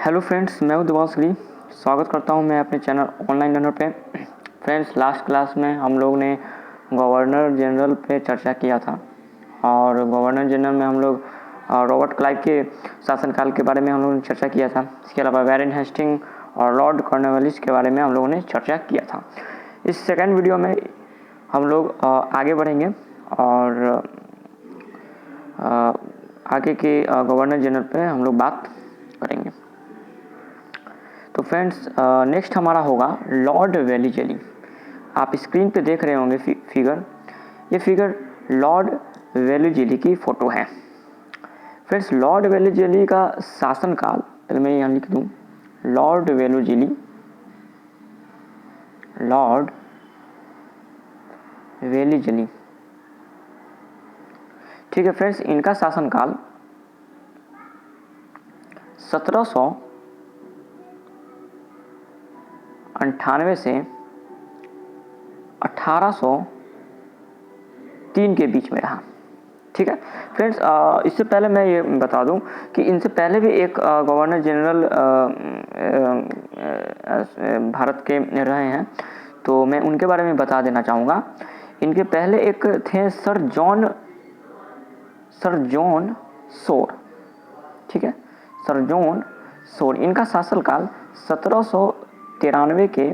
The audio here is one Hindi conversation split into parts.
हेलो फ्रेंड्स, मैं हूं दिवांश गिरी। स्वागत करता हूं मैं अपने चैनल ऑनलाइन लर्नर पे। फ्रेंड्स, लास्ट क्लास में हम लोग ने गवर्नर जनरल पे चर्चा किया था और गवर्नर जनरल में हम लोग रॉबर्ट क्लाइव के शासनकाल के बारे में हम लोगों ने चर्चा किया था। इसके अलावा वैरेन हेस्टिंग और लॉर्ड कॉर्नवालिस के बारे में हम लोगों ने चर्चा किया था। इस सेकेंड वीडियो में हम लोग आगे बढ़ेंगे और आगे के गवर्नर जनरल पे हम लोग बात करेंगे। तो फ्रेंड्स, नेक्स्ट हमारा होगा लॉर्ड वेलीजेली। आप स्क्रीन पे देख रहे होंगे फिगर। ये फिगर लॉर्ड वेलीजेली की फ़ोटो है। फ्रेंड्स, लॉर्ड वेलीजेली का शासनकाल, पहले मैं यहाँ लिख दूँ, लॉर्ड वेलीजेली, लॉर्ड वेलीजेली, ठीक है फ्रेंड्स। इनका शासनकाल 1798 से 1803 के बीच में रहा। ठीक है फ्रेंड्स, इससे पहले मैं ये बता दूं कि इनसे पहले भी एक गवर्नर जनरल भारत के रहे हैं, तो मैं उनके बारे में बता देना चाहूँगा। इनके पहले एक थे सर जॉन सोर। ठीक है, सर जॉन सोर। इनका शासनकाल 1793 के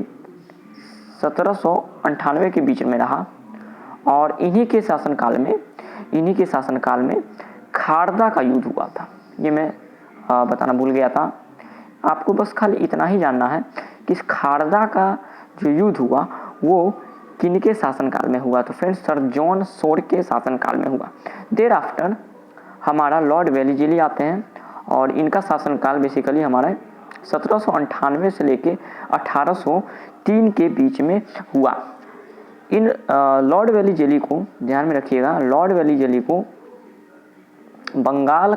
1798 के बीच में रहा और इन्हीं के शासनकाल में खारदा का युद्ध हुआ था। ये मैं बताना भूल गया था। आपको बस खाली इतना ही जानना है कि इस खारदा का जो युद्ध हुआ वो किनके शासनकाल में हुआ। तो फ्रेंड्स, सर जॉन सोर के शासनकाल में हुआ। देर आफ्टर हमारा लॉर्ड वेलीजेली आते हैं और इनका शासनकाल बेसिकली हमारा 1798 से लेके 1803 के बीच में हुआ। इन लॉर्ड वेलीजेली को ध्यान में रखिएगा, लॉर्ड वेलीजेली को बंगाल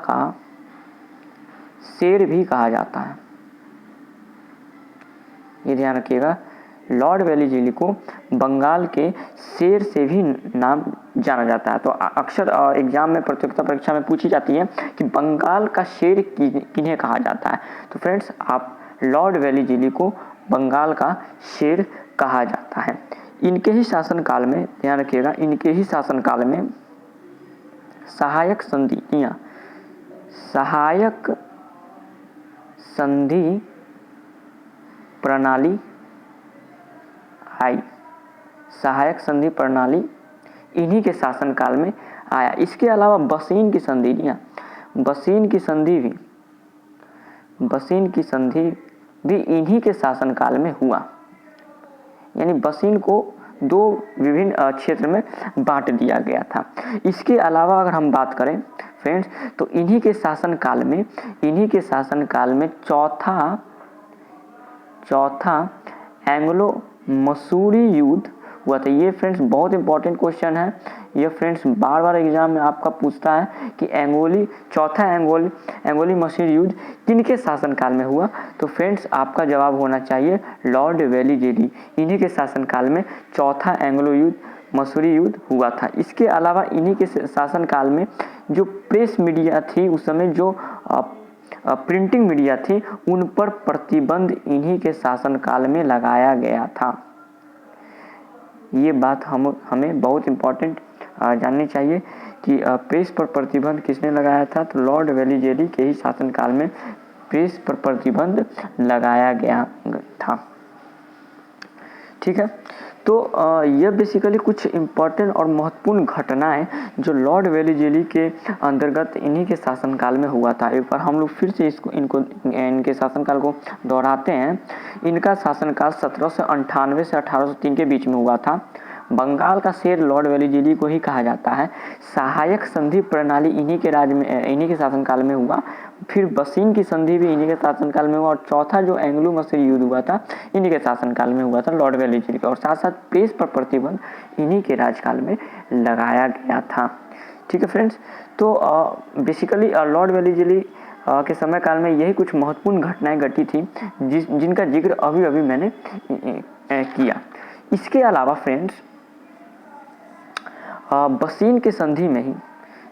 का शेर भी कहा जाता है। ये ध्यान रखिएगा, लॉर्ड वेलीजेली को बंगाल के शेर से भी नाम जाना जाता है। तो अक्सर एग्जाम में, प्रतियोगिता परीक्षा में पूछी जाती है कि बंगाल का शेर किन्हें कहा जाता है। तो फ्रेंड्स, आप लॉर्ड वेलीजेली को बंगाल का शेर कहा जाता है। इनके ही शासनकाल में, ध्यान रखिएगा, इनके ही शासनकाल में सहायक संधि प्रणाली आई। सहायक संधि प्रणाली इन्हीं के शासनकाल में आया। इसके अलावा बसीन की संधि भी इन्हीं के शासनकाल में हुआ। यानी बसीन को दो विभिन्न क्षेत्र में बांट दिया गया था। इसके अलावा अगर हम बात करें फ्रेंड्स, तो इन्हीं के शासनकाल में चौथा एंग्लो मसूरी युद्ध हुआ था। ये फ्रेंड्स बहुत इंपॉर्टेंट क्वेश्चन है। ये फ्रेंड्स बार बार एग्जाम में आपका पूछता है कि चौथा एंगोली मसूरी युद्ध किनके शासनकाल में हुआ। तो फ्रेंड्स, आपका जवाब होना चाहिए लॉर्ड वेलीजेली। इन्हीं के शासनकाल में चौथा एंग्लो मसूरी युद्ध हुआ था। इसके अलावा इन्हीं के शासनकाल में जो प्रेस मीडिया थी उस समय, जो प्रिंटिंग मीडिया थी, उन पर प्रतिबंध इन्हीं के शासनकाल में लगाया गया था। ये बात हमें बहुत इम्पोर्टेंट जाननी चाहिए कि प्रेस पर प्रतिबंध किसने लगाया था। तो लॉर्ड वेलीजेली के ही शासनकाल में प्रेस पर प्रतिबंध लगाया गया था। ठीक है, तो यह बेसिकली कुछ इम्पोर्टेंट और महत्वपूर्ण घटनाएं जो लॉर्ड वेलीजेली के अंतर्गत इन्हीं के शासनकाल में हुआ था। एक बार हम लोग फिर से इनके शासनकाल को दोहराते हैं। इनका शासनकाल 1798 से 1803 के बीच में हुआ था। बंगाल का शेर लॉर्ड वेलीजेली को ही कहा जाता है। सहायक संधि प्रणाली इन्हीं के शासनकाल में हुआ। फिर बसीन की संधि भी इन्हीं के शासनकाल में हुआ और चौथा जो एंग्लो मसूरी युद्ध हुआ था इन्हीं के शासनकाल में हुआ था, लॉर्ड वेलीजेली का। और साथ साथ प्रेस पर प्रतिबंध इन्हीं के राजकाल में लगाया गया था। ठीक है फ्रेंड्स, तो बेसिकली लॉर्ड वेलीजेली के समय काल में यही कुछ महत्वपूर्ण घटनाएं घटी थी जिनका जिक्र अभी मैंने किया। इसके अलावा फ्रेंड्स, बसीन के संधि में ही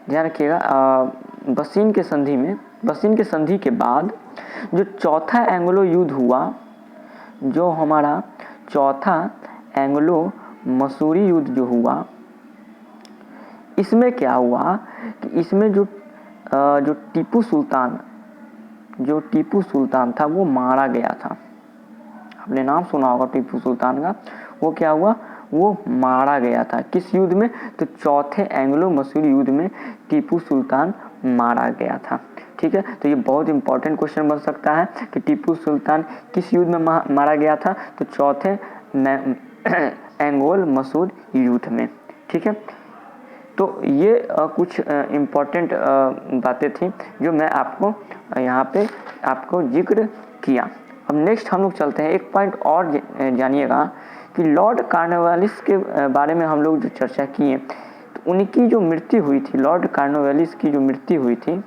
ध्यान रखिएगा, बसीन के संधि के बाद जो चौथा एंग्लो युद्ध हुआ, जो हमारा चौथा एंग्लो मसूरी युद्ध जो हुआ, इसमें क्या हुआ कि इसमें जो टीपू सुल्तान था वो मारा गया था। आपने नाम सुना होगा टीपू सुल्तान का। वो क्या हुआ, वो मारा गया था। किस युद्ध में, तो चौथे एंग्लो मसूरी युद्ध में टीपू सुल्तान मारा गया था। ठीक है, तो ये बहुत इंपॉर्टेंट क्वेश्चन बन सकता है कि टीपू सुल्तान किस युद्ध में मारा गया था, तो चौथे एंग्लो मसूरी युद्ध में। ठीक है, तो ये कुछ इम्पॉर्टेंट बातें थी जो मैं आपको यहाँ पे आपको जिक्र किया। अब नेक्स्ट हम लोग चलते हैं, एक पॉइंट और जानिएगा कि लॉर्ड कॉर्नवालिस के बारे में हम लोग जो चर्चा किए, तो उनकी जो मृत्यु हुई थी, लॉर्ड कॉर्नवालिस की जो मृत्यु हुई थी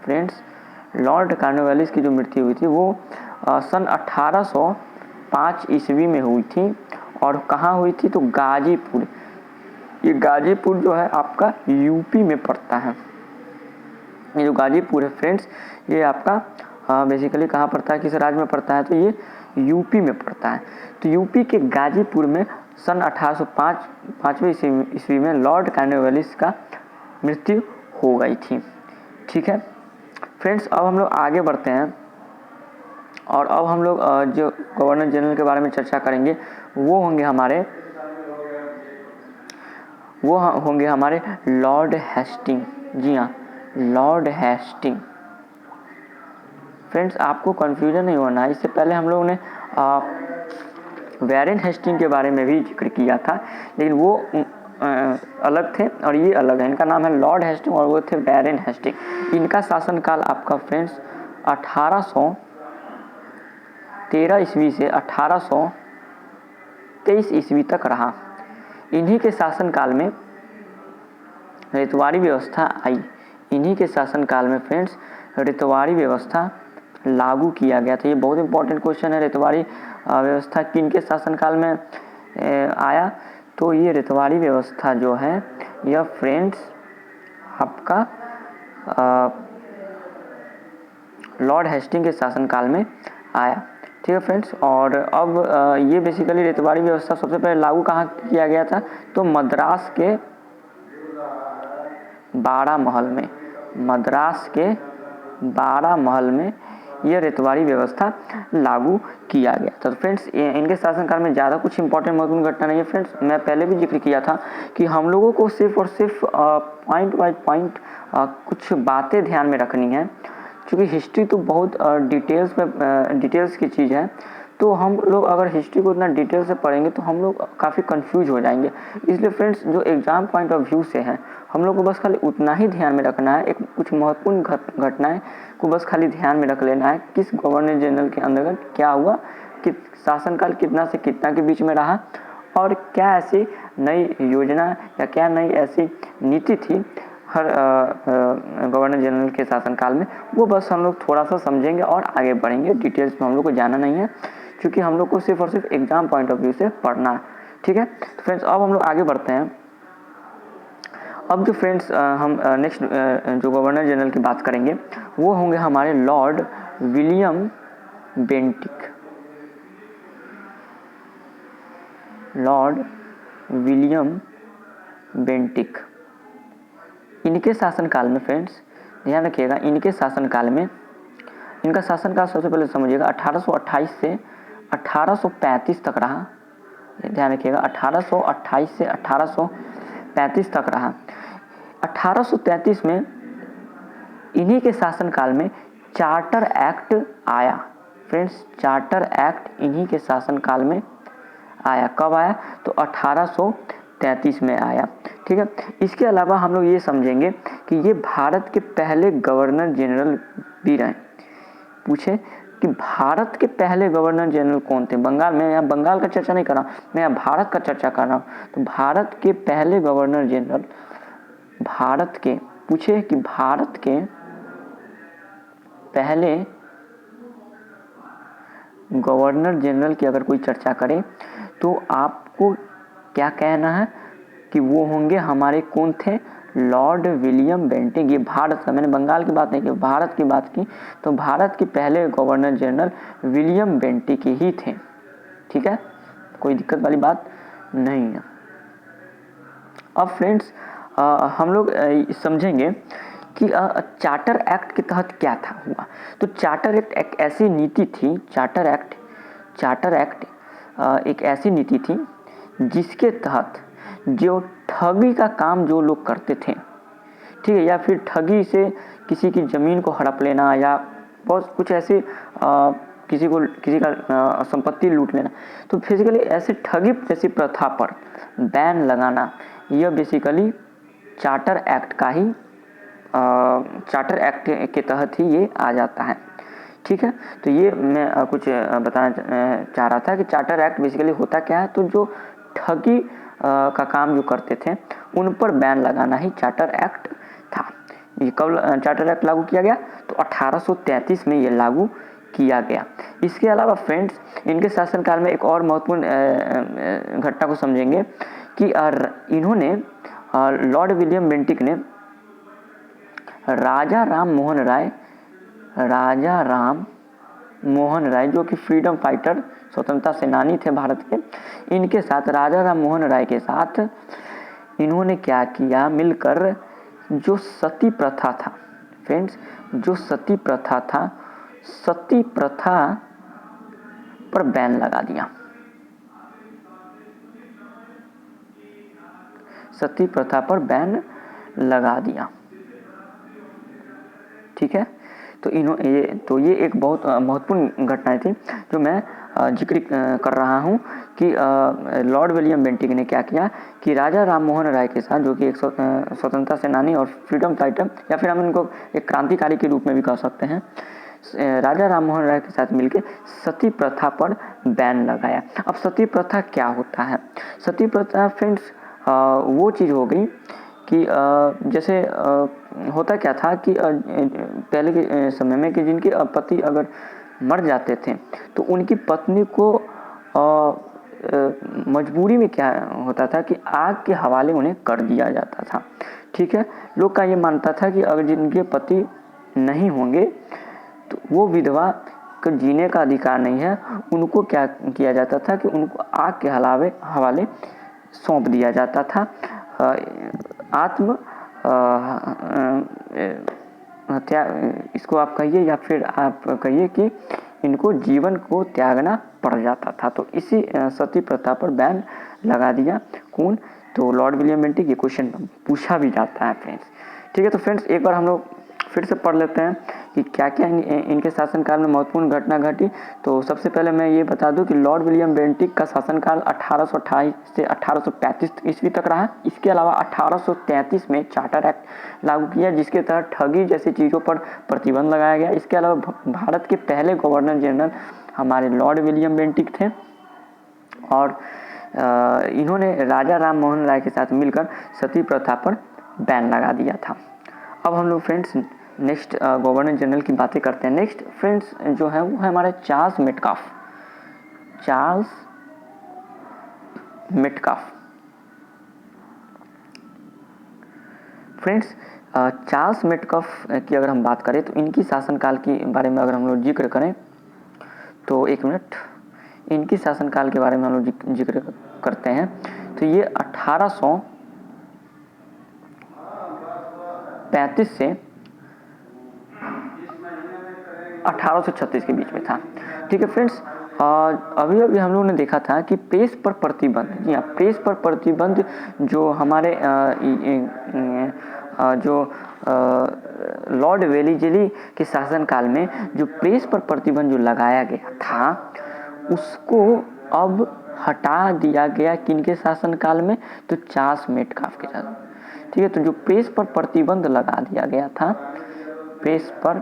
फ्रेंड्स, लॉर्ड कॉर्नवालिस की जो मृत्यु हुई थी वो सन 1805 ईस्वी में हुई थी। और कहाँ हुई थी, तो गाजीपुर। ये गाजीपुर जो है आपका यूपी में पड़ता है। ये जो गाजीपुर है फ्रेंड्स, ये आपका बेसिकली कहाँ पड़ता है, किस राज्य में पड़ता है, तो ये यूपी में पड़ता है। तो यूपी के गाजीपुर में सन 1805 ईस्वी में लॉर्ड कॉर्नवालिस का मृत्यु हो गई थी। ठीक है फ्रेंड्स, अब हम लोग आगे बढ़ते हैं और अब हम लोग जो गवर्नर जनरल के बारे में चर्चा करेंगे वो होंगे हमारे लॉर्ड हेस्टिंग। जी हाँ, लॉर्ड हेस्टिंग। फ्रेंड्स, आपको कन्फ्यूजन नहीं होना है, इससे पहले हम लोगों ने वैरेन हेस्टिंग के बारे में भी जिक्र किया था, लेकिन वो अलग थे और ये अलग है। इनका नाम है लॉर्ड हेस्टिंग और वो थे वैरेन हेस्टिंग। इनका शासनकाल आपका फ्रेंड्स 1813 ईस्वी से 1823 ईस्वी तक रहा। इन्हीं के शासनकाल में रेतवाड़ी व्यवस्था आई। इन्हीं के शासनकाल में फ्रेंड्स रेतवाड़ी व्यवस्था लागू किया गया था। ये बहुत इंपॉर्टेंट क्वेश्चन है, रेतवाड़ी व्यवस्था किनके शासनकाल में आया, तो ये रेतवाड़ी व्यवस्था जो है यह फ्रेंड्स आपका लॉर्ड हेस्टिंग के शासनकाल में आया। ठीक है फ्रेंड्स, और अब ये बेसिकली रेतवाड़ी व्यवस्था सबसे पहले लागू कहाँ किया गया था, तो मद्रास के बाड़ा महल में यह रेतवाड़ी व्यवस्था लागू किया गया। तो फ्रेंड्स इनके शासनकाल में ज़्यादा कुछ इंपॉर्टेंट महत्वपूर्ण घटना नहीं है फ्रेंड्स। मैं पहले भी जिक्र किया था कि हम लोगों को सिर्फ और सिर्फ पॉइंट बाय पॉइंट कुछ बातें ध्यान में रखनी है, क्योंकि हिस्ट्री तो बहुत डिटेल्स की चीज़ है। तो हम लोग अगर हिस्ट्री को इतना डिटेल से पढ़ेंगे तो हम लोग काफ़ी कंफ्यूज हो जाएंगे। इसलिए फ्रेंड्स जो एग्ज़ाम पॉइंट ऑफ व्यू से है, हम लोग को बस खाली उतना ही ध्यान में रखना है, कुछ महत्वपूर्ण घटनाएं को बस खाली ध्यान में रख लेना है। किस गवर्नर जनरल के अंतर्गत क्या हुआ, कि शासनकाल कितना से कितना के बीच में रहा, और क्या ऐसी नई योजना या क्या नई ऐसी नीति थी हर गवर्नर जनरल के शासनकाल में, वो बस हम लोग थोड़ा सा समझेंगे और आगे बढ़ेंगे। डिटेल्स में हम लोग को जाना नहीं है, क्योंकि हम लोग को सिर्फ और सिर्फ एग्जाम पॉइंट ऑफ व्यू से पढ़ना है। ठीक है, तो फ्रेंड्स अब हम लोग आगे बढ़ते हैं। अब जो फ्रेंड्स हम नेक्स्ट जो गवर्नर जनरल की बात करेंगे वो होंगे हमारे Lord William Bentinck. Lord William Bentinck, इनके शासनकाल में फ्रेंड्स ध्यान रखिएगा, इनके शासनकाल में, इनका शासनकाल सबसे पहले समझिएगा 1828 से 1835 तक रहा। ध्यान रखिएगा 1828 से 1835 तक रहा। 1833 में इन्हीं के शासनकाल में चार्टर एक्ट आया। फ्रेंड्स चार्टर एक्ट इन्हीं के शासनकाल में आया। कब आया, तो 1833 में आया। ठीक है, इसके अलावा हम लोग ये समझेंगे कि ये भारत के पहले गवर्नर जनरल भी रहे। पूछे कि भारत के पहले गवर्नर जनरल कौन थे। बंगाल में, यहाँ बंगाल का चर्चा नहीं कर रहा, मैं यहाँ भारत का चर्चा कर रहा हूँ। तो भारत के पहले गवर्नर जनरल, भारत के, पूछे कि भारत के पहले गवर्नर जनरल की अगर कोई चर्चा करे तो आपको क्या कहना है, कि वो होंगे हमारे कौन थे, लॉर्ड विलियम बेंटिक। ये भारत का, मैंने बंगाल की बात नहीं की, भारत की बात की, तो भारत के पहले गवर्नर जनरल विलियम बेंटिक ही थे। ठीक है, कोई दिक्कत वाली बात नहीं है। अब फ्रेंड्स हम लोग समझेंगे कि चार्टर एक्ट के तहत क्या था हुआ। तो चार्टर एक्ट एक ऐसी नीति थी, चार्टर एक्ट एक ऐसी नीति थी जिसके तहत जो ठगी का काम जो लोग करते थे, ठीक है, या फिर ठगी से किसी की ज़मीन को हड़प लेना या बहुत कुछ ऐसे किसी का संपत्ति लूट लेना, तो फिजिकली ऐसे ठगी जैसी प्रथा पर बैन लगाना, यह बेसिकली चार्टर एक्ट का ही चार्टर एक्ट के तहत ही ये आ जाता है। ठीक है, तो ये मैं कुछ बताना चाह रहा था कि चार्टर एक्ट बेसिकली होता क्या है। तो जो ठगी का काम जो करते थे उन पर बैन लगाना ही चार्टर एक्ट था। ये कब चार्टर एक्ट लागू किया गया, तो 1833 में ये लागू किया गया। इसके अलावा फ्रेंड्स इनके शासनकाल में एक और महत्वपूर्ण घटना को समझेंगे कि इन्होंने लॉर्ड विलियम बेंटिक ने राजा राम मोहन राय जो कि फ्रीडम फाइटर, स्वतंत्रता सेनानी थे भारत के, इनके साथ राजा राम मोहन राय के साथ इन्होंने क्या किया, मिलकर जो सती प्रथा था फ्रेंड्स, जो सती प्रथा था, सती प्रथा पर बैन लगा दिया। सती प्रथा पर बैन लगा दिया। ठीक है, तो ये एक बहुत महत्वपूर्ण घटना थी जो मैं जिक्र कर रहा हूँ कि लॉर्ड विलियम बेंटिक ने क्या किया कि राजा राम मोहन राय के साथ, जो कि एक स्वतंत्रता सेनानी और फ्रीडम फाइटर, या फिर हम इनको एक क्रांतिकारी के रूप में भी कह सकते हैं, राजा राम मोहन राय के साथ मिलकर सती प्रथा पर बैन लगाया। अब सती प्रथा क्या होता है? सती प्रथा फ्रेंड्स वो चीज़ हो गई कि जैसे होता क्या था कि पहले के समय में कि जिनके पति अगर मर जाते थे तो उनकी पत्नी को मजबूरी में क्या होता था कि आग के हवाले उन्हें कर दिया जाता था। ठीक है, लोग का ये मानता था कि अगर जिनके पति नहीं होंगे तो वो विधवा को जीने का अधिकार नहीं है, उनको क्या किया जाता था कि उनको आग के हवाले सौंप दिया जाता था। आत्म हत्या इसको आप कहिए या फिर आप कहिए कि इनको जीवन को त्यागना पड़ जाता था। तो इसी सती प्रथा पर बैन लगा दिया। कौन? तो लॉर्ड विलियम बेंटिक। ये क्वेश्चन पूछा भी जाता है फ्रेंड्स। ठीक है, तो फ्रेंड्स एक बार हम लोग फिर से पढ़ लेते हैं कि क्या क्या इनके शासनकाल में महत्वपूर्ण घटना घटी। तो सबसे पहले मैं ये बता दूं कि लॉर्ड विलियम बेंटिक का शासनकाल 1828 से 1835 ईस्वी तक रहा। इसके अलावा 1833 में चार्टर एक्ट लागू किया जिसके तहत ठगी जैसी चीज़ों पर प्रतिबंध लगाया गया। इसके अलावा भारत के पहले गवर्नर जनरल हमारे लॉर्ड विलियम बेंटिक थे और इन्होंने राजा राम मोहन राय के साथ मिलकर सती प्रथा पर बैन लगा दिया था। अब हम लोग फ्रेंड्स नेक्स्ट गवर्नर जनरल की बातें करते हैं। नेक्स्ट फ्रेंड्स जो है वो है हमारे Charles Metcalfe. Friends Charles Metcalfe की अगर हम बात करें तो इनकी शासनकाल के बारे में अगर हम लोग जिक्र करें तो एक मिनट, इनकी शासनकाल के बारे में हम लोग जिक्र करते हैं तो ये 1835 से 1836 के बीच में था। ठीक है फ्रेंड्स, अभी हम लोगों ने देखा था कि प्रेस पर प्रतिबंध, जी हाँ, प्रेस पर प्रतिबंध जो हमारे जो लॉर्ड वेलीजली के शासनकाल में जो प्रेस पर प्रतिबंध जो लगाया गया था उसको अब हटा दिया गया। किनके शासनकाल में? तो चार्ल्स मेटकाफ के शासन। ठीक है, तो जो प्रेस पर प्रतिबंध लगा दिया गया था, प्रेस पर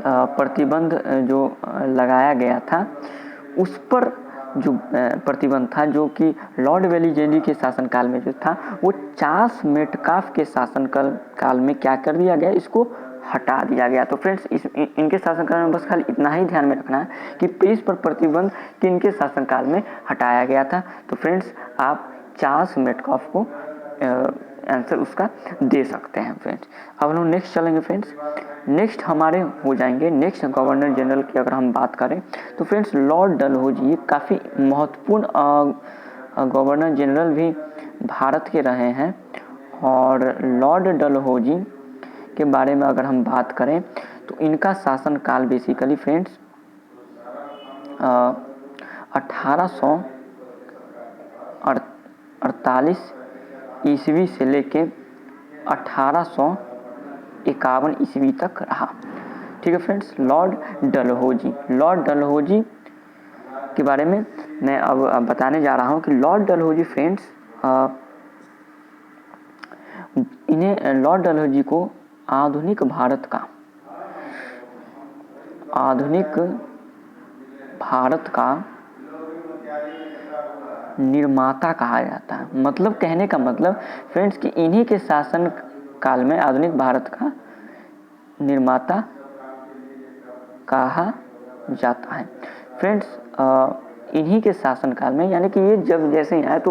प्रतिबंध जो लगाया गया था उस पर जो प्रतिबंध था जो कि लॉर्ड वेलीजली के शासनकाल में जो था वो चार्ल्स मेटकाफ के शासनकाल में क्या कर दिया गया, इसको हटा दिया गया। तो फ्रेंड्स इनके शासनकाल में बस खाली इतना ही ध्यान में रखना है कि प्रेस पर प्रतिबंध किनके शासनकाल में हटाया गया था। तो फ्रेंड्स आप चार्ल्स मेटकॉफ को आंसर उसका दे सकते हैं फ्रेंड्स। अब हम लोग नेक्स्ट चलेंगे फ्रेंड्स। नेक्स्ट हमारे हो जाएंगे नेक्स्ट गवर्नर जनरल की अगर हम बात करें तो फ्रेंड्स लॉर्ड डलहौजी काफ़ी महत्वपूर्ण गवर्नर जनरल भी भारत के रहे हैं। और लॉर्ड डलहौजी के बारे में अगर हम बात करें तो इनका शासनकाल बेसिकली फ्रेंड्स 1848 ईस्वी से लेके 1851 ईस्वी तक रहा। ठीक है फ्रेंड्स। लॉर्ड डलहौजी के बारे में मैं अब बताने जा रहा हूँ कि Lord Dalhousie friends Lord Dalhousie को आधुनिक भारत का निर्माता कहा जाता है। मतलब कहने का मतलब फ्रेंड्स कि इन्हीं के शासन काल में आधुनिक भारत का निर्माता कहा जाता है। फ्रेंड्स इन्हीं के शासनकाल में यानी कि ये जब जैसे ही आए तो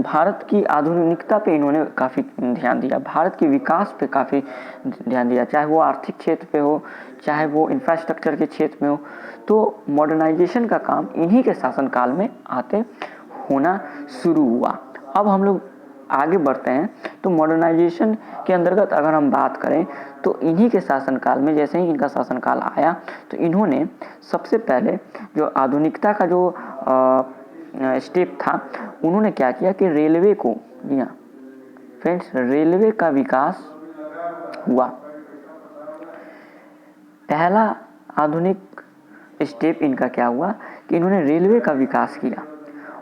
भारत की आधुनिकता पे इन्होंने काफ़ी ध्यान दिया, भारत के विकास पे काफ़ी ध्यान दिया, चाहे वो आर्थिक क्षेत्र पे हो, चाहे वो इंफ्रास्ट्रक्चर के क्षेत्र में हो। तो मॉडर्नाइजेशन का काम इन्हीं के शासनकाल में आते होना शुरू हुआ। अब हम लोग आगे बढ़ते हैं तो मॉडर्नाइजेशन के अंतर्गत अगर हम बात करें तो इन्हीं के शासनकाल में जैसे ही इनका शासनकाल आया तो इन्होंने सबसे पहले जो आधुनिकता का जो स्टेप था उन्होंने क्या किया कि रेलवे को दिया। फ्रेंड्स रेलवे का विकास हुआ। पहला आधुनिक स्टेप इनका क्या हुआ कि इन्होंने रेलवे का विकास किया।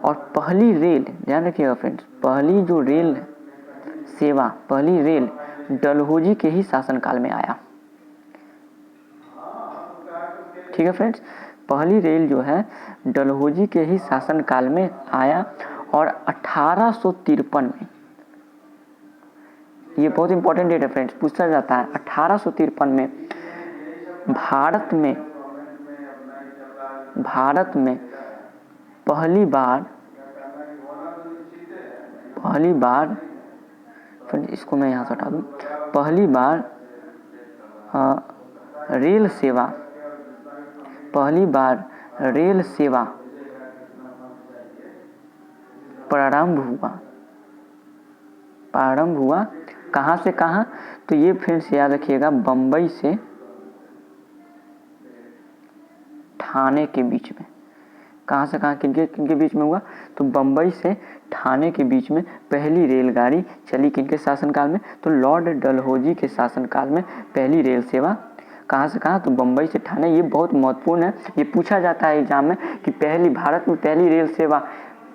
और पहली रेल, ध्यान रखिएगा फ्रेंड्स, पहली जो रेल सेवा, पहली रेल डलहौजी के ही शासनकाल में आया। ठीक है फ्रेंड्स, पहली रेल जो है डलहौजी के ही शासनकाल में आया। और 1853 में, ये बहुत इंपॉर्टेंट डेट है फ्रेंड्स, पूछा जाता है, 1853 में भारत में पहली बार फ्रेंड्स इसको मैं यहाँ से हटा दूँ, पहली बार रेल सेवा प्रारंभ हुआ। कहाँ से कहाँ, तो ये फ्रेंड्स याद रखिएगा, बम्बई से ठाणे के बीच में। कहाँ से कहाँ, किनके बीच में हुआ, तो बम्बई से ठाणे के बीच में पहली रेलगाड़ी चली। किनके शासनकाल में, तो लॉर्ड डलहौजी के शासनकाल में पहली रेल सेवा कहाँ से कहाँ, तो बम्बई से ठाणे। ये बहुत महत्वपूर्ण है, ये पूछा जाता है एग्जाम में कि भारत में पहली रेल सेवा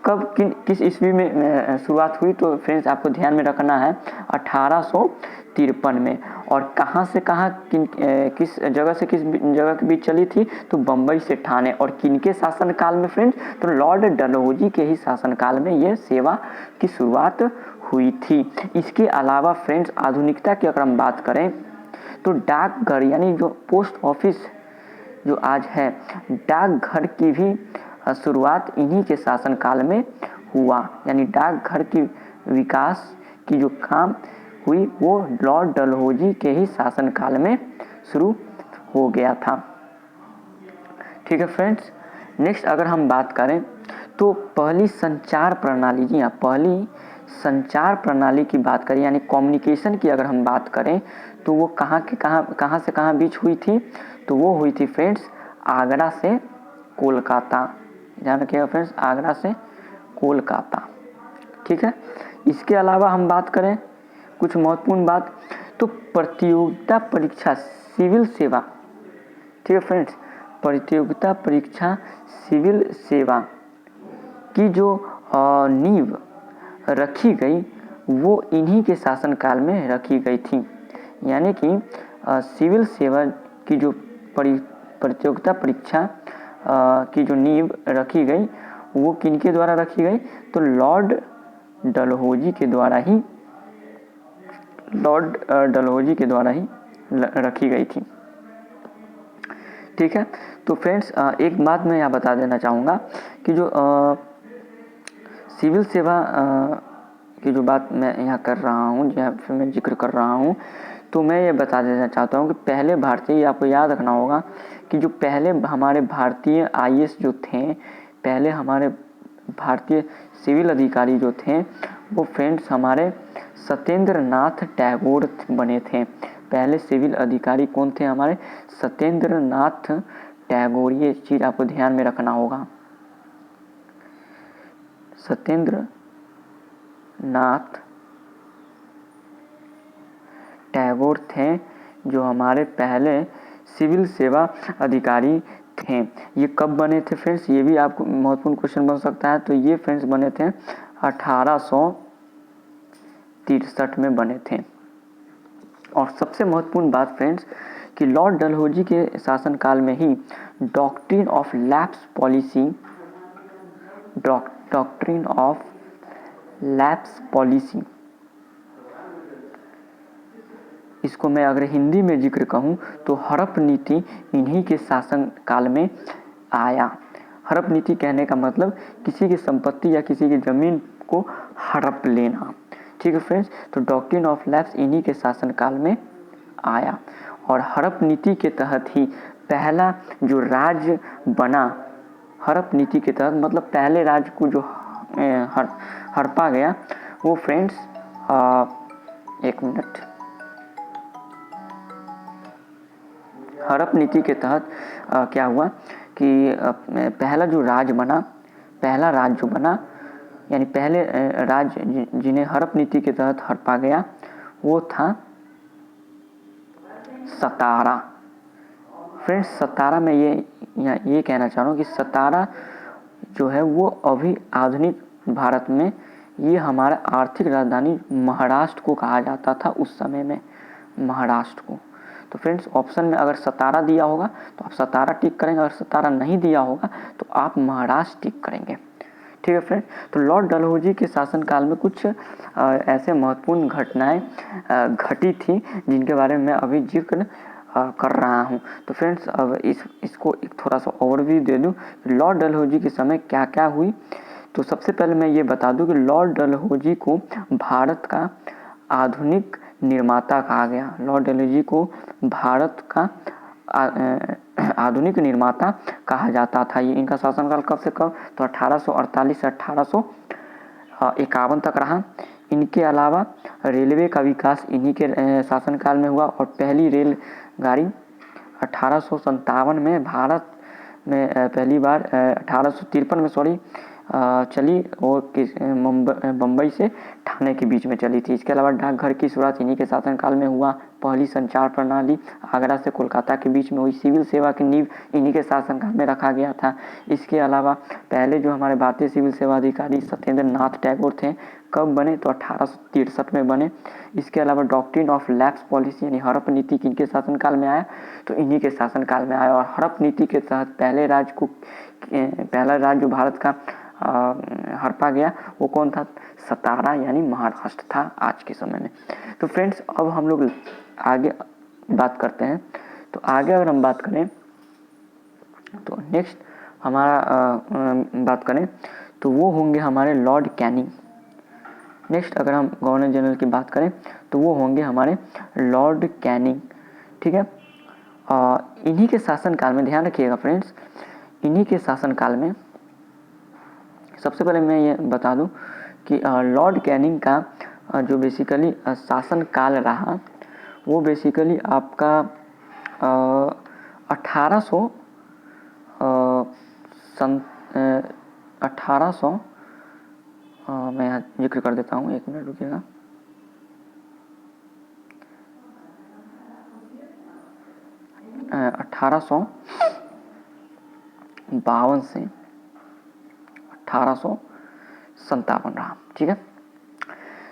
कब किस ईस्वी में शुरुआत हुई। तो फ्रेंड्स आपको ध्यान में रखना है 1853 में। और कहाँ से कहाँ, किस जगह से किस जगह के बीच चली थी, तो बम्बई से ठाणे। और किनके शासनकाल में फ्रेंड्स, तो लॉर्ड डलहौजी के ही शासनकाल में यह सेवा की शुरुआत हुई थी। इसके अलावा फ्रेंड्स आधुनिकता की अगर हम बात करें तो डाकघर यानी जो पोस्ट ऑफिस जो आज है, डाकघर की भी शुरुआत इन्हीं के शासनकाल में हुआ। यानी डाकघर की विकास की जो काम हुई वो लॉर्ड डलहौजी के ही शासनकाल में शुरू हो गया था। ठीक है फ्रेंड्स, नेक्स्ट अगर हम बात करें तो पहली संचार प्रणाली, जी हाँ, पहली संचार प्रणाली की बात करें यानी कम्युनिकेशन की अगर हम बात करें तो वो कहाँ से कहाँ बीच हुई थी, तो वो हुई थी फ्रेंड्स आगरा से कोलकाता। ध्यान रखिएगा फ्रेंड्स, आगरा से कोलकाता। ठीक है, इसके अलावा हम बात करें कुछ महत्वपूर्ण बात, तो प्रतियोगिता परीक्षा सिविल सेवा। ठीक है फ्रेंड्स, प्रतियोगिता परीक्षा सिविल सेवा की जो नींव रखी गई वो इन्हीं के शासनकाल में रखी गई थी। यानी कि सिविल सेवा की जो प्रतियोगिता परीक्षा की जो नींव रखी गई वो किनके द्वारा रखी गई, तो लॉर्ड डलहौजी के द्वारा ही लॉर्ड डलहौजी के द्वारा ही रखी गई थी। ठीक है, तो फ्रेंड्स एक बात मैं यहाँ बता देना चाहूँगा कि जो सिविल सेवा की जो बात मैं यहाँ कर रहा हूँ, जहाँ फिर मैं जिक्र कर रहा हूँ, तो मैं ये बता देना चाहता हूँ कि पहले भारतीय, आपको याद रखना होगा कि जो पहले हमारे भारतीय आईएएस जो थे, पहले हमारे भारतीय सिविल अधिकारी जो थे वो फ्रेंड्स हमारे सत्येंद्र नाथ टैगोर बने थे। पहले सिविल अधिकारी कौन थे? हमारे सत्येंद्र नाथ टैगोर। ये चीज़ आपको ध्यान में रखना होगा। सत्येंद्र नाथ टैगोर थे जो हमारे पहले सिविल सेवा अधिकारी थे। ये कब बने थे फ्रेंड्स? ये भी आपको महत्वपूर्ण क्वेश्चन बन सकता है। तो ये फ्रेंड्स बने थे 1863 में बने थे। और सबसे महत्वपूर्ण बात फ्रेंड्स कि लॉर्ड डलहौजी के शासनकाल में ही doctrine of lapse policy, doctrine of lapse policy, इसको मैं अगर हिंदी में जिक्र कहूँ तो हड़प नीति इन्हीं के शासनकाल में आया। हड़प नीति कहने का मतलब किसी की संपत्ति या किसी की ज़मीन को हड़प लेना। ठीक है फ्रेंड्स, तो डॉक्ट्रिन ऑफ लैप्स इन्हीं के शासनकाल में आया और हड़प नीति के तहत ही पहला जो राज्य बना, हड़प नीति के तहत मतलब पहले राज्य को जो हड़पा गया वो फ्रेंड्स एक मिनट, हड़प नीति के तहत क्या हुआ कि पहला जो राज्य बना, पहला राज्य जो बना यानी पहले राज्य जिन्हें हड़प नीति के तहत हड़पा गया वो था सतारा। फ्रेंड्स सतारा में ये कहना चाह रहा हूँ कि सतारा जो है वो अभी आधुनिक भारत में ये हमारा आर्थिक राजधानी महाराष्ट्र को कहा जाता था उस समय में, महाराष्ट्र को। तो फ्रेंड्स ऑप्शन में अगर सतारा दिया होगा तो आप सतारा टिक करेंगे, अगर सतारा नहीं दिया होगा तो आप महाराष्ट्र टिक करेंगे। ठीक है फ्रेंड, तो लॉर्ड डलहौजी के शासनकाल में कुछ ऐसे महत्वपूर्ण घटनाएं घटी थी जिनके बारे में मैं अभी जिक्र कर रहा हूं। तो फ्रेंड्स अब इसको एक थोड़ा सा ओवरव्यू दे दूं लॉर्ड डलहौजी के समय क्या क्या हुई। तो सबसे पहले मैं ये बता दूं कि लॉर्ड डलहौजी को भारत का आधुनिक निर्माता कहा गया। लॉर्ड डलहौजी को भारत का आधुनिक निर्माता कहा जाता था। ये इनका शासनकाल कब से कब? तो 1848 से 1851 तक रहा। इनके अलावा रेलवे का विकास इन्हीं के शासनकाल में हुआ और पहली रेलगाड़ी 1857 में भारत में पहली बार 1853 में चली और बम्बई से ठाणे के बीच में चली थी। इसके अलावा डाकघर की शुरुआत इन्हीं के शासनकाल में हुआ। पहली संचार प्रणाली आगरा से कोलकाता के बीच में हुई। सिविल सेवा की नींव इन्हीं के शासनकाल में रखा गया था। इसके अलावा पहले जो हमारे भारतीय सिविल सेवा अधिकारी सत्येंद्र नाथ टैगोर थे कब बने? तो 1863 में बने। इसके अलावा डॉक्ट्रिन ऑफ लैप्स पॉलिसी यानी हड़प नीति किनके शासनकाल में आया? तो इन्हीं के शासनकाल में आया। और हड़प नीति के तहत पहला राज्य जो भारत का हड़पा गया वो कौन था? सतारा यानी महाराष्ट्र था आज के समय में। तो फ्रेंड्स अब हम लोग आगे बात करते हैं। तो आगे अगर हम बात करें तो नेक्स्ट हमारा बात करें तो वो होंगे हमारे लॉर्ड कैनिंग। नेक्स्ट अगर हम गवर्नर जनरल की बात करें तो वो होंगे हमारे लॉर्ड कैनिंग। ठीक है, इन्हीं के शासनकाल में ध्यान रखिएगा फ्रेंड्स, इन्हीं के शासनकाल में सबसे पहले मैं ये बता दूं कि लॉर्ड कैनिंग का जो बेसिकली शासनकाल रहा वो बेसिकली आपका 1800 मैं यहाँ जिक्र कर देता हूँ, एक मिनट रुकिएगा। अठारह सौ बावन से 1857 रहा। ठीक है,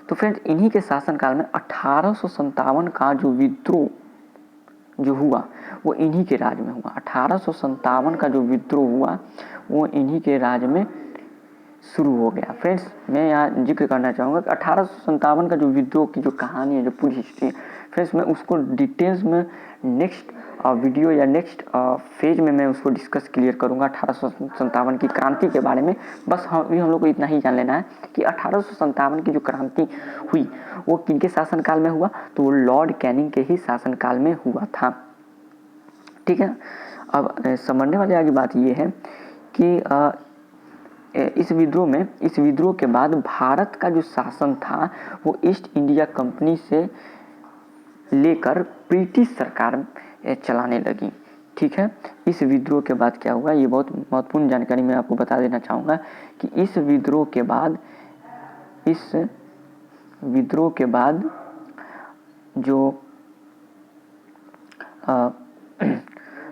तो फ्रेंड्स इन्हीं के शासनकाल में 1857 का जो विद्रोह जो हुआ वो इन्हीं के राज में हुआ। 1857 का जो विद्रोह हुआ वो इन्हीं के राज में शुरू हो गया। फ्रेंड्स मैं यहाँ जिक्र करना चाहूँगा कि 1857 का जो विद्रोह की जो कहानी है, जो पूरी हिस्ट्री, फ्रेंड्स मैं उसको डिटेल्स में नेक्स्ट वीडियो या नेक्स्ट फेज में मैं उसको डिस्कस क्लियर करूँगा 1857 की क्रांति के बारे में। बस हम लोग को इतना ही जान लेना है कि 1857 की जो क्रांति हुई वो किनके शासनकाल में हुआ, तो वो लॉर्ड कैनिंग के ही शासनकाल में हुआ था। ठीक है, अब समझने वाली आगे बात ये है कि इस विद्रोह के बाद भारत का जो शासन था वो ईस्ट इंडिया कंपनी से लेकर ब्रिटिश सरकार चलाने लगी। ठीक है, इस विद्रोह के बाद क्या हुआ, ये बहुत महत्वपूर्ण जानकारी मैं आपको बता देना चाहूँगा कि इस विद्रोह के बाद जो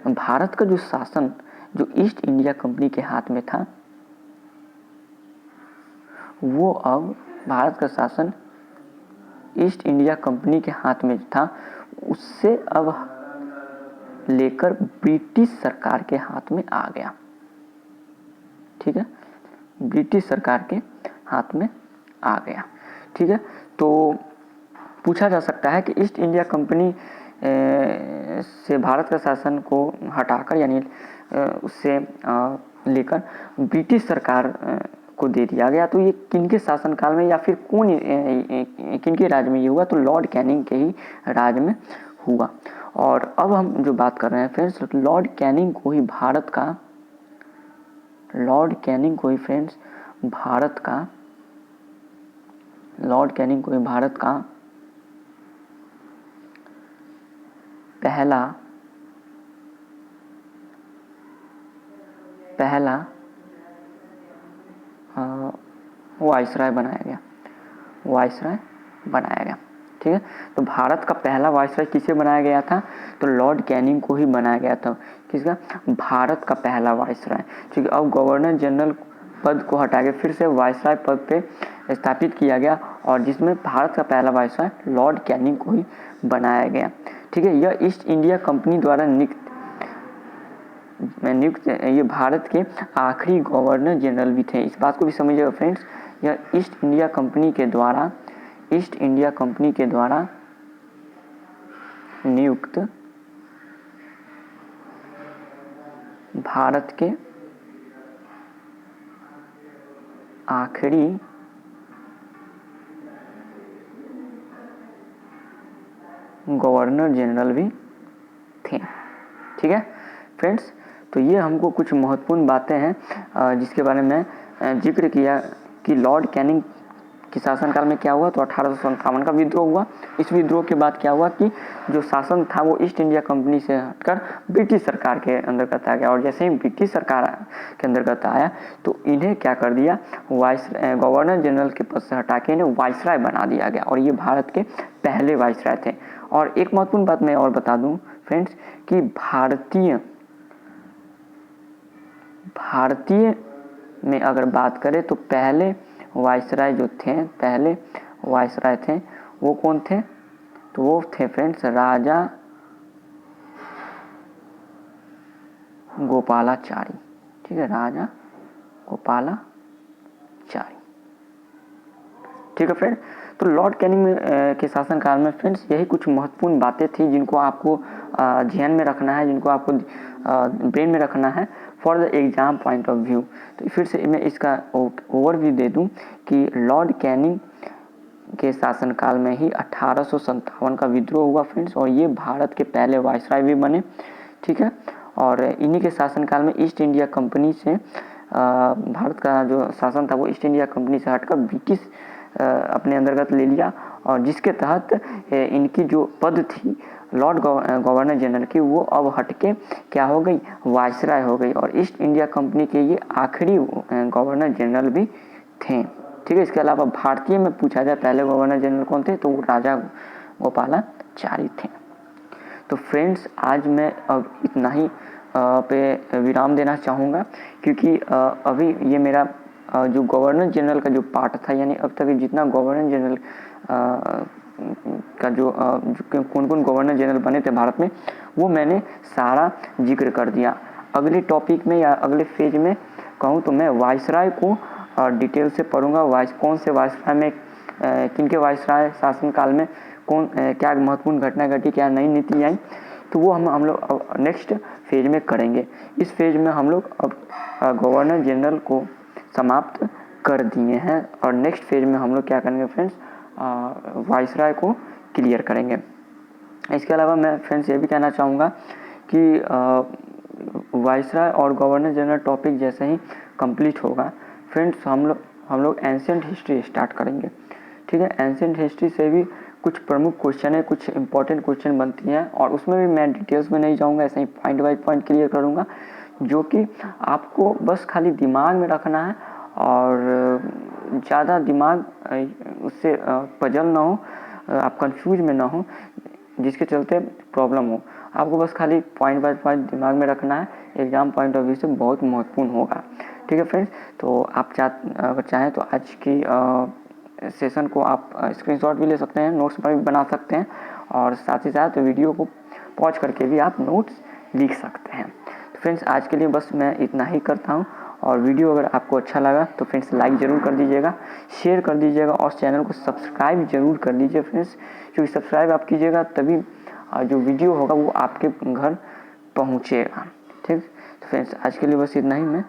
भारत का जो शासन जो ईस्ट इंडिया कंपनी के हाथ में था, वो अब भारत का शासन ईस्ट इंडिया कंपनी के हाथ में था, उससे अब लेकर ब्रिटिश सरकार के हाथ में आ गया। ठीक है, ब्रिटिश सरकार के हाथ में आ गया। ठीक है, तो पूछा जा सकता है कि ईस्ट इंडिया कंपनी से भारत का शासन को हटाकर यानी उससे लेकर ब्रिटिश सरकार को दे दिया गया, तो ये किनके शासनकाल में या फिर किनके राज में ये हुआ, तो लॉर्ड कैनिंग के ही राज में हुआ। और अब हम जो बात कर रहे हैं फ्रेंड्स, लॉर्ड कैनिंग को ही भारत का पहला वाइसराय बनाया गया। ठीक है, तो भारत का पहला वाइसराय किसे बनाया गया था, तो लॉर्ड कैनिंग को ही बनाया गया था। किसका, भारत का पहला वाइसराय। ठीक है, अब गवर्नर जनरल पद को हटा के फिर से वाइसराय पद पे स्थापित किया गया और जिसमें भारत का पहला वाइसराय लॉर्ड कैनिंग को ही बनाया गया। ठीक है, यह ईस्ट इंडिया कंपनी द्वारा नियुक्त ये भारत के आखिरी गवर्नर जनरल भी थे। इस बात को भी समझिएगा फ्रेंड्स, यह ईस्ट इंडिया कंपनी के द्वारा नियुक्त भारत के आखिरी गवर्नर जनरल भी थे। ठीक है फ्रेंड्स, तो ये हमको कुछ महत्वपूर्ण बातें हैं जिसके बारे में जिक्र किया कि लॉर्ड कैनिंग के शासनकाल में क्या हुआ, तो 1857 का विद्रोह हुआ। इस विद्रोह के बाद क्या हुआ कि जो शासन था वो ईस्ट इंडिया कंपनी से हटकर ब्रिटिश सरकार के अंतर्गत आ गया और जैसे ही ब्रिटिश सरकार के अंतर्गत आया तो इन्हें क्या कर दिया, गवर्नर जनरल के पद से हटा के इन्हें वाइसराय बना दिया गया और ये भारत के पहले वाइसराय थे। और एक महत्वपूर्ण बात मैं और बता दूं फ्रेंड्स कि भारतीय में अगर बात करें तो पहले वाइसराय थे वो कौन थे, तो वो थे फ्रेंड्स राजा गोपालाचारी। ठीक है, राजा गोपालाचारी। ठीक है फ्रेंड, तो लॉर्ड कैनिंग के शासनकाल में फ्रेंड्स यही कुछ महत्वपूर्ण बातें थी जिनको आपको ध्यान में रखना है, जिनको आपको ब्रेन में रखना है for the exam point of view. तो फिर से मैं इसका ओवरव्यू दे दूं कि लॉर्ड कैनिंग के शासनकाल में ही 1857 का विद्रोह हुआ फ्रेंड्स और ये भारत के पहले वाइसराय भी बने। ठीक है, और इन्हीं के शासनकाल में ईस्ट इंडिया कंपनी से भारत का जो शासन था वो ईस्ट इंडिया कंपनी से हटकर ब्रिटिश अपने अंतर्गत ले लिया और जिसके तहत इनकी जो पद थी लॉर्ड गवर्नर जनरल की वो अब हटके क्या हो गई, वाइसराय हो गई और ईस्ट इंडिया कंपनी के ये आखिरी गवर्नर जनरल भी थे। ठीक है, इसके अलावा भारतीय में पूछा जाए पहले गवर्नर जनरल कौन थे, तो वो राजा गोपालाचारी थे। तो फ्रेंड्स आज मैं अब इतना ही पे विराम देना चाहूँगा क्योंकि अभी ये मेरा जो गवर्नर जनरल का जो पार्ट था यानी अब तक जितना गवर्नर जनरल का जो कौन कौन गवर्नर जनरल बने थे भारत में वो मैंने सारा जिक्र कर दिया। अगले टॉपिक में या अगले फेज में कहूँ तो मैं वाइसराय को और डिटेल से पढ़ूंगा कौन से वायसराय में किन के वायसराय शासनकाल में क्या महत्वपूर्ण घटना घटी, क्या नई नीति आई, तो वो हम लोग अब नेक्स्ट फेज में करेंगे। इस फेज में हम लोग अब गवर्नर जनरल को समाप्त कर दिए हैं और नेक्स्ट फेज में हम लोग क्या करेंगे फ्रेंड्स, वायसराय को क्लियर करेंगे। इसके अलावा मैं फ्रेंड्स ये भी कहना चाहूँगा कि वायसराय और गवर्नर जनरल टॉपिक जैसे ही कंप्लीट होगा फ्रेंड्स हम लोग एंशिएंट हिस्ट्री स्टार्ट करेंगे। ठीक है, एंशिएंट हिस्ट्री से भी कुछ प्रमुख क्वेश्चन है, कुछ इंपॉर्टेंट क्वेश्चन बनती हैं और उसमें भी मैं डिटेल्स में नहीं जाऊँगा, ऐसे ही पॉइंट बाय पॉइंट क्लियर करूँगा, जो कि आपको बस खाली दिमाग में रखना है और ज़्यादा दिमाग उससे पजल ना हो, आप कंफ्यूज में ना हो, जिसके चलते प्रॉब्लम हो। आपको बस खाली पॉइंट बाय पॉइंट दिमाग में रखना है, एग्जाम पॉइंट ऑफ व्यू से बहुत महत्वपूर्ण होगा। ठीक है फ्रेंड्स, तो आप अगर चाहें तो आज की सेशन को आप स्क्रीनशॉट भी ले सकते हैं, नोट्स पर भी बना सकते हैं और साथ ही साथ वीडियो को पॉज करके भी आप नोट्स लिख सकते हैं। तो फ्रेंड्स आज के लिए बस मैं इतना ही करता हूँ और वीडियो अगर आपको अच्छा लगा तो फ्रेंड्स लाइक ज़रूर कर दीजिएगा, शेयर कर दीजिएगा और चैनल को सब्सक्राइब ज़रूर कर लीजिए फ्रेंड्स, क्योंकि सब्सक्राइब आप कीजिएगा तभी जो वीडियो होगा वो आपके घर पहुँचेगा। ठीक, तो फ्रेंड्स आज के लिए बस इतना ही, मैं